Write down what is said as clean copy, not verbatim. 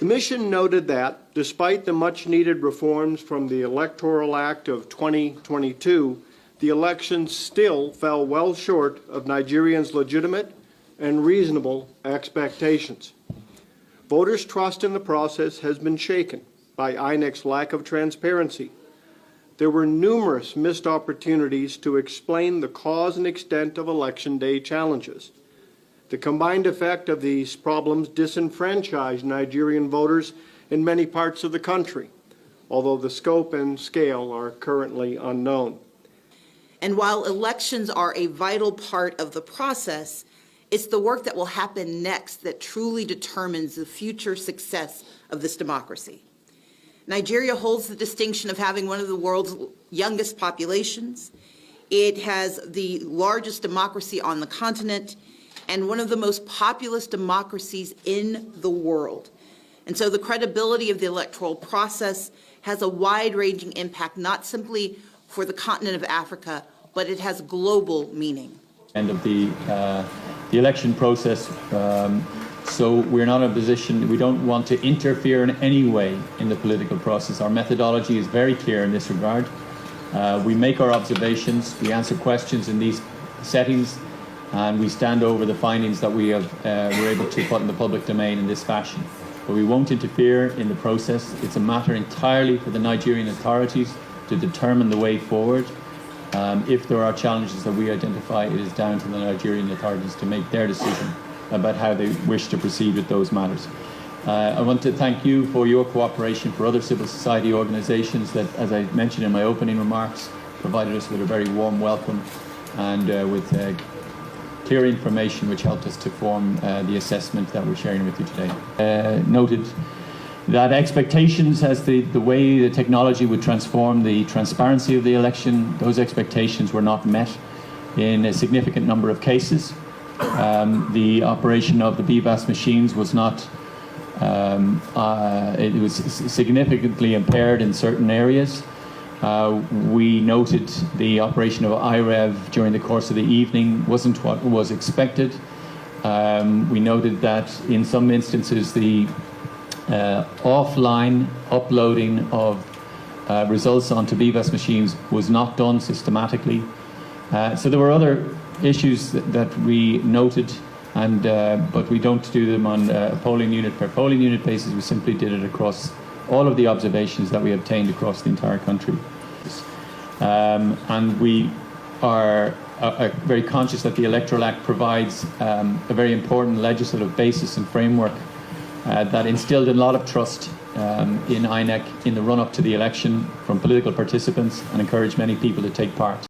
The mission noted that, despite the much-needed reforms from the Electoral Act of 2022, the elections still fell well short of Nigerians' legitimate and reasonable expectations. Voters' trust in the process has been shaken by INEC's lack of transparency. There were numerous missed opportunities to explain the cause and extent of Election Day challenges. The combined effect of these problems disenfranchised Nigerian voters in many parts of the country, although the scope and scale are currently unknown. And while elections are a vital part of the process, it's the work that will happen next that truly determines the future success of this democracy. Nigeria holds the distinction of having one of the world's youngest populations. It has the largest democracy on the continent and one of the most populous democracies in the world. And so the credibility of the electoral process has a wide-ranging impact, not simply for the continent of Africa, but it has global meaning. End of the election process, so we're not in a position, we don't want to interfere in any way in the political process. Our methodology is very clear in this regard. We make our observations, we answer questions in these settings, and we stand over the findings that we have were able to put in the public domain in this fashion. But we won't interfere in the process. It's a matter entirely for the Nigerian authorities to determine the way forward. If there are challenges that we identify, it is down to the Nigerian authorities to make their decision about how they wish to proceed with those matters. I want to thank you for your cooperation, for other civil society organisations that, as I mentioned in my opening remarks, provided us with a very warm welcome and with clear information which helped us to form the assessment that we're sharing with you today. Noted that expectations as the way the technology would transform the transparency of the election, those expectations were not met in a significant number of cases. The operation of the BVAS machines was not, it was significantly impaired in certain areas. We noted the operation of IREV during the course of the evening wasn't what was expected. We noted that in some instances the offline uploading of results onto BVAS machines was not done systematically. So there were other issues that we noted, and but we don't do them on a polling unit per polling unit basis. We simply did it across all of the observations that we obtained across the entire country. And we are very conscious that the Electoral Act provides a very important legislative basis and framework that instilled a lot of trust in INEC in the run-up to the election from political participants and encouraged many people to take part.